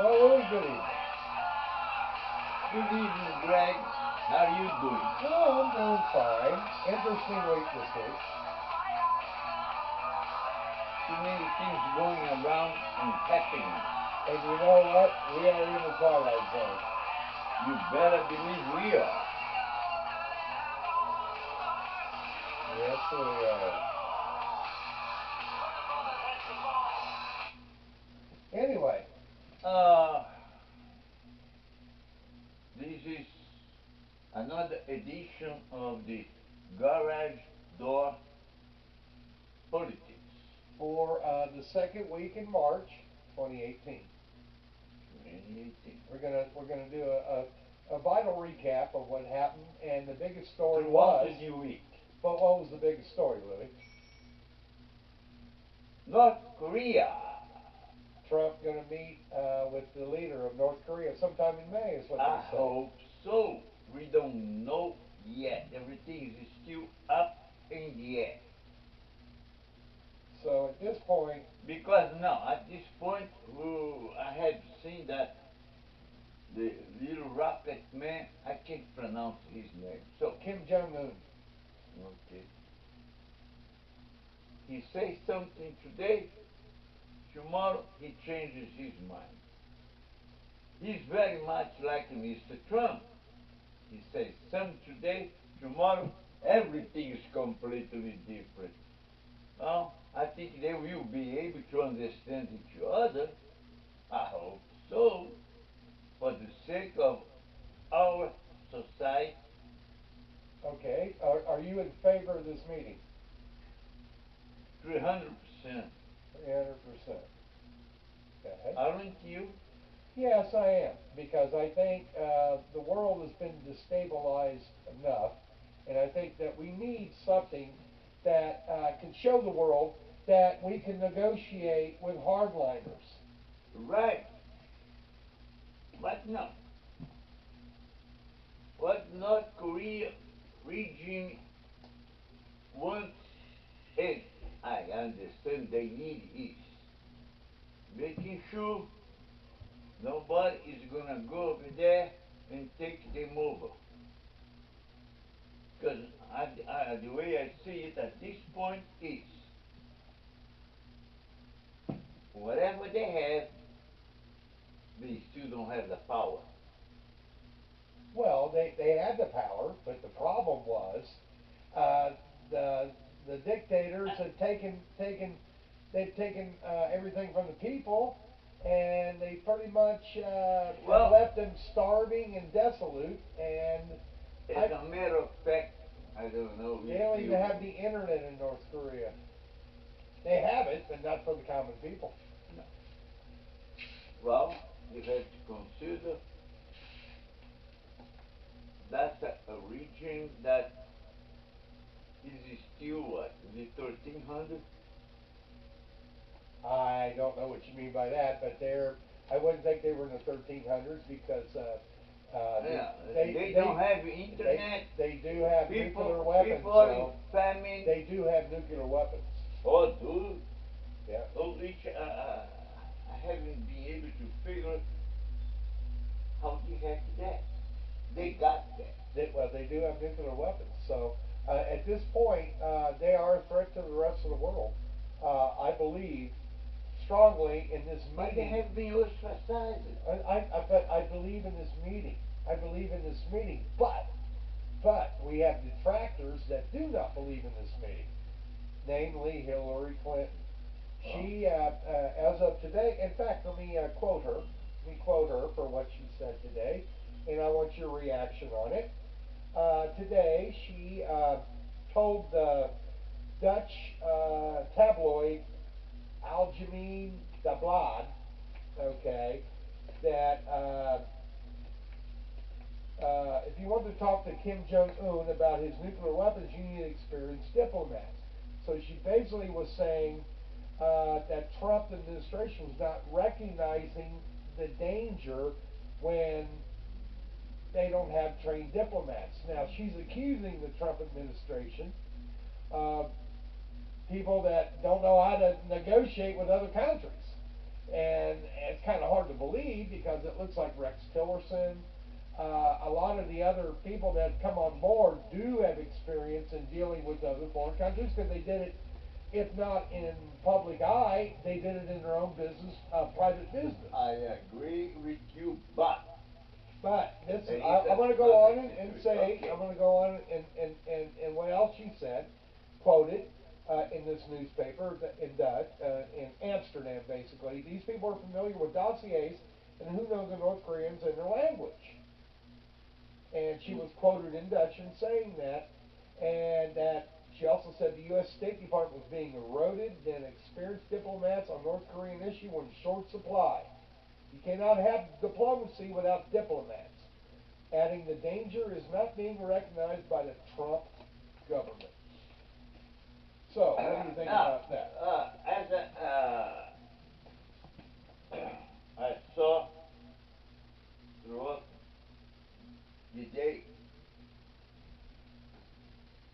Well, Louie, good evening. Good evening, Greg. How are you doing? Oh, I'm doing fine. Interesting week this week. Too many things going around and happening. And you know what? We are in the twilight zone. You better believe we are. Yes, we are. Anyway, Uh, this is another edition of the Garage Door Politics. for the second week in March, 2018, 2018. we're gonna do a vital recap of what happened, and the biggest story Throughout was. the new week. But what was the biggest story, Louie? North Korea. Trump going to meet with the leader of North Korea sometime in May, is what I they say. hope so. We don't know yet. Everything is still up in the air. So at this point, Because now, at this point, I have seen that the little rocket man, I can't pronounce his name. So, Kim Jong Un. okay. He says something today, tomorrow he changes his mind. He's very much like Mr. Trump. He says something today, tomorrow everything is completely different. Well, I think they will be able to understand each other. I hope so. For the sake of our society. Okay, are you in favor of this meeting? 300%. 300%. Okay. Aren't you? Yes, I am, because I think the world has been destabilized enough, and I think that we need something that can show the world that we can negotiate with hardliners. Right. But no. What North Korea regime wants, and I understand they need, is making sure nobody is gonna go over there and take them over. Because the way I see it at this point is whatever they have, they still don't have the power. Well, they had the power, but the problem was uh, the the dictators had they've taken everything from the people, and they pretty much have Well, left them starving and desolate. And as a matter of fact, I don't know they if don't you. even have the internet in North Korea. They have it, but not for the common people. No. Well, you have to consider that's a region that is still what? Is it 1300? I don't know what you mean by that, but I wouldn't think they were in the 1300s because Yeah, they they don't have internet. they do have nuclear weapons. People are in So famine. they do have nuclear weapons. Oh, dude. Yeah. Oh, which I haven't been able to figure how the heck that. They got that. Well, they do have nuclear weapons. So at this point, they are a threat to the rest of the world. I believe strongly in this But they meeting. have been ostracized. But I believe in this meeting. I believe in this meeting. But we have detractors that do not believe in this meeting, namely Hillary Clinton. Oh. She, as of today, in fact, let me quote her. Let me quote her for what she said today, and I want your reaction on it. Today, she told the Dutch tabloid Algemeen Dagblad, okay, that if you want to talk to Kim Jong Un about his nuclear weapons, you need experienced diplomats. So she basically was saying that Trump administration was not recognizing the danger when they don't have trained diplomats. Now she's accusing the Trump administration of people that don't know how to negotiate with other countries. And it's kind of hard to believe because it looks like Rex Tillerson, a lot of the other people that have come on board do have experience in dealing with other foreign countries because they did it, if not in public eye, they did it in their own business, private business. I agree with you, but But this, there is I'm going to go on another and situation. say, Okay. I'm going to go on and what else she said, quoted in this newspaper in Dutch, in Amsterdam, basically. These people are familiar with dossiers, and who knows the North Koreans and their language. And she was quoted in Dutch in saying that, and that she also said the U.S. State Department was being eroded, and experienced diplomats on North Korean issue were in short supply. You cannot have diplomacy without diplomats. Adding the danger is not being recognized by the Trump government. So, what do you think Now, about that? as I saw throughout the day,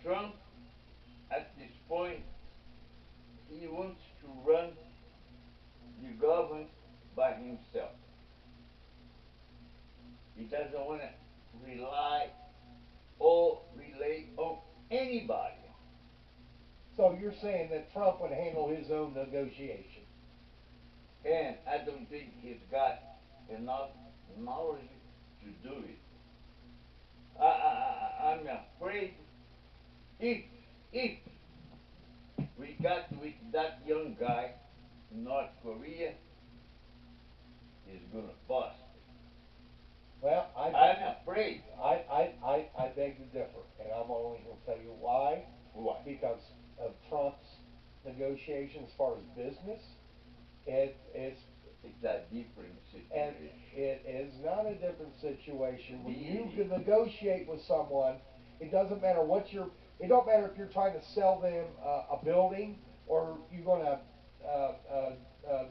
Trump at this point he wants to run the government by himself. He doesn't want to rely or relate on anybody. So you're saying that Trump would handle his own negotiation? And I don't think he's got enough knowledge to do it. I'm afraid if we got with that young guy in North Korea, he's gonna bust. Well, I'm afraid. I beg to differ, and I'm only going to tell you why. Why? Because of Trump's negotiation as far as business, it's It's a different and situation. it is not a different situation. When you Really? can negotiate with someone, it doesn't matter what you're. It don't matter if you're trying to sell them a building or you're going to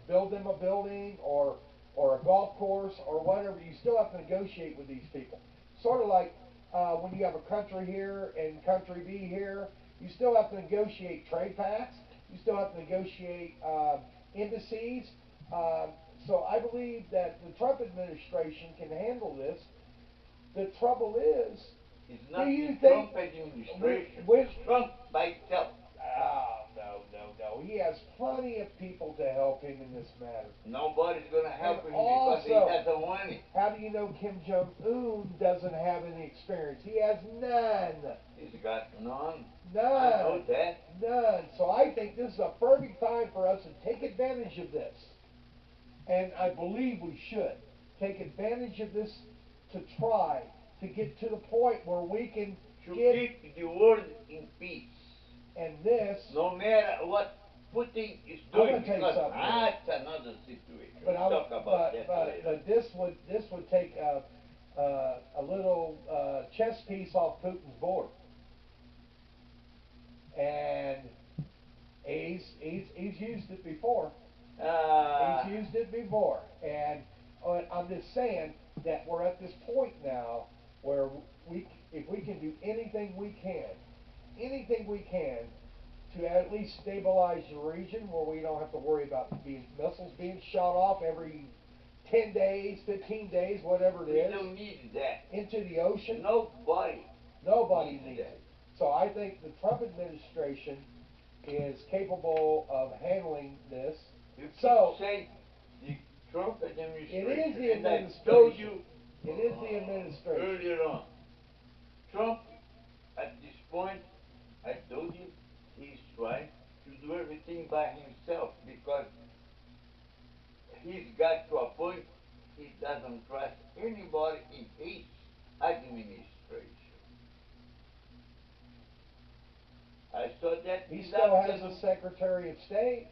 build them a building or a golf course or whatever. You still have to negotiate with these people. Sort of like when you have a country here and country B here, you still have to negotiate trade pacts. You still have to negotiate embassies. Um, so I believe that the Trump administration can handle this. The trouble is, It's do not you the think Trump administration. with It's Trump by itself. oh no, he has plenty of people to help him in this matter. Nobody's gonna And help him because he also, doesn't want it. how do you know Kim Jong Un doesn't have any experience? He has none, He's got none. I know none, that. none. So I think this is a perfect time for us to take advantage of this. And I believe we should take advantage of this to try to get to the point where we can To get keep the world in peace. and this. No matter what Putin is I'm doing, gonna tell you because something here. that's another situation. But We'll talk about that later. but this would take a little chess piece off Putin's board, and he's used it before. Uh, He's used it before, and I'm just saying that we're at this point now where if we can do anything we can to at least stabilize the region where we don't have to worry about missiles being shot off every 10 days, 15 days, whatever it we is, don't need that. into the ocean. Nobody Nobody needs needs that. it. So I think the Trump administration is capable of handling this. You So keep saying the Trump it administration. is the And I told administration. you It is the administration. earlier on, Trump at this point, I told you, he's trying to do everything by himself because he's got to a point he doesn't trust anybody in his administration. I saw that He this still has a afternoon. Secretary of State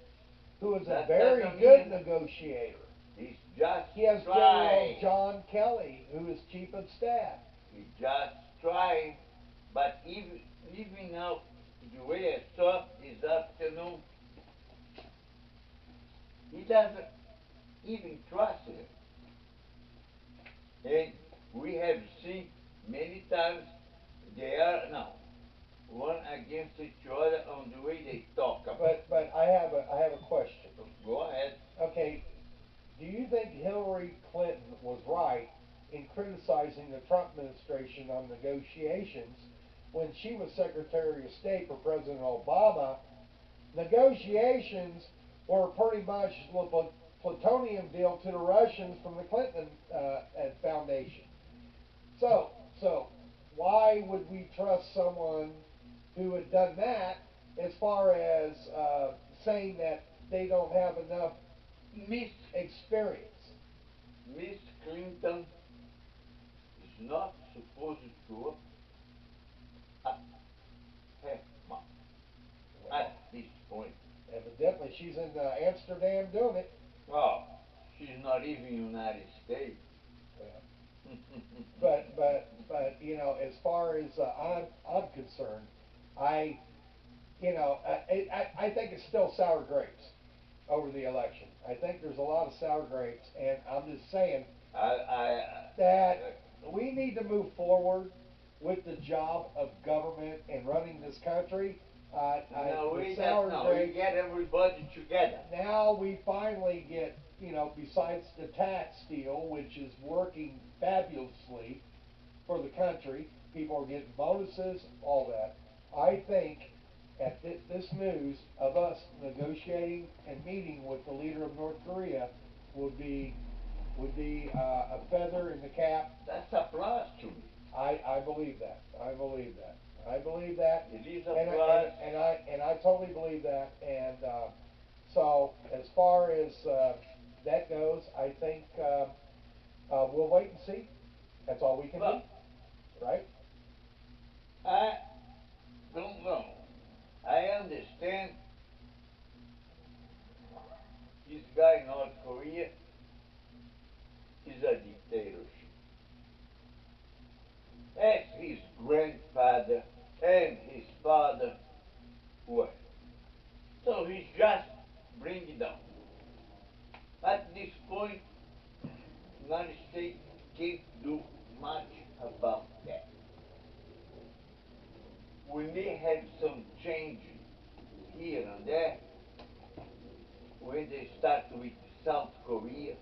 who is a That very doesn't good mean negotiator. he's just He has General trying. John Kelly, who is Chief of Staff. He's just trying. But even now, the way I saw this afternoon, he doesn't even trust him. And we have seen many times they are now one against each other on the way they talk about. But I have a question. Go ahead. Okay, position on negotiations. When she was Secretary of State for President Obama, negotiations were pretty much the plutonium deal to the Russians from the Clinton Foundation. So, so why would we trust someone who had done that as far as saying that they don't have enough Miss experience? Miss Clinton is not supposed to up her mouth at this point. Evidently, she's in Amsterdam doing it. Oh, she's not even United States. Yeah. But you know, as far as I'm concerned, I you know I think it's still sour grapes over the election. I think there's a lot of sour grapes, and I'm just saying that we need to move forward with the job of government and running this country. no, The we sour don't know. We grapes. get everybody together. Now we finally get, you know, besides the tax deal, which is working fabulously for the country, people are getting bonuses, all that. I think at this news of us negotiating and meeting with the leader of North Korea would be a feather in the cap. That's a plus to me. I believe that. I believe that. I believe that. It is a and plus. I totally believe that. And so as far as that goes, I think we'll wait and see. That's all we can do, right? I don't know. I understand this guy in North Korea is a dictatorship. As his grandfather and his father were. So he's just bring it down. At this point, United States can't do much about that. We may have some change here and there when they start with South Korea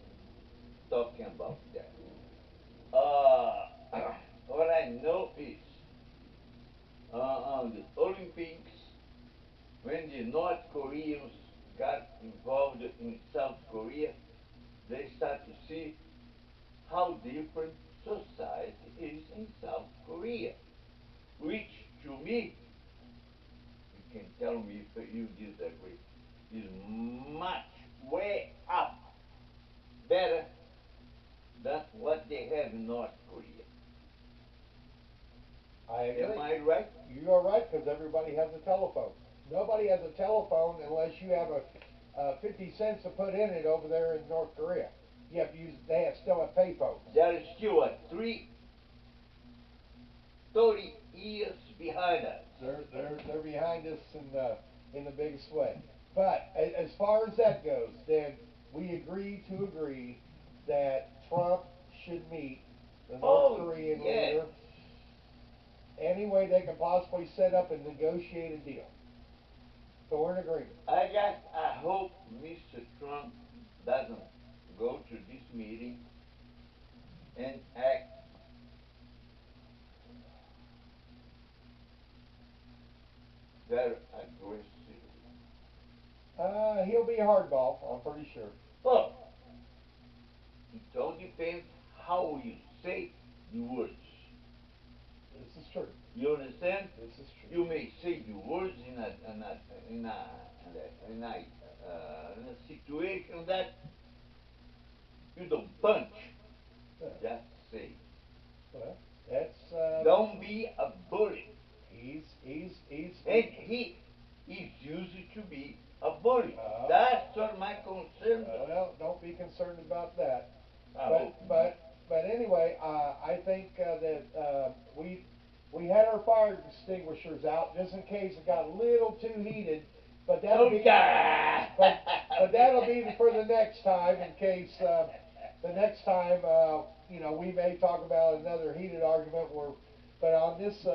talking about that. What I know is on the Olympics, when the North Koreans got involved in South Korea, they start to see how different society is in South Korea, which to me, you can tell me if you disagree, is much way up better than what they have in North Korea. I agree. Am I right? You are right, because everybody has a telephone. Nobody has a telephone unless you have a 50 cents to put in it over there in North Korea. You have to use. They have still have payphones. There is still a 30 years behind us. They're behind us in the biggest way. But as far as that goes, then we agree that Trump should meet the North Korean leader any way they can possibly set up and negotiate a deal. So we're in agreement. I hope Mr. Trump doesn't go to this meeting and act very aggressive. He'll be a hardball, I'm pretty sure. But it all depends how you say the words. This is true. You understand? This is true. You may say the words in a situation that you don't punch. Yeah. Just say. Well, that's. Don't be a bully. He's. And he is used to be a bully. That's what my concern. Well, don't be concerned about that. I hope. But anyway, I think that we had our fire extinguishers out just in case it got a little too heated. But that'll be. But that'll be for the next time in case the next time you know, we may talk about another heated argument. But on this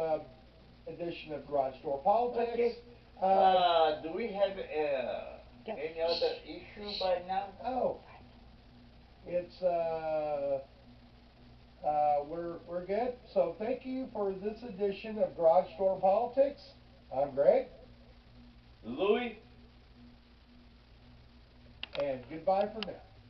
edition of Garage Door Politics. Okay. Do we have any other issue by now? Oh, it's we're good. it. So thank you for this edition of Garage Door Politics. I'm Greg. Louie. And goodbye for now.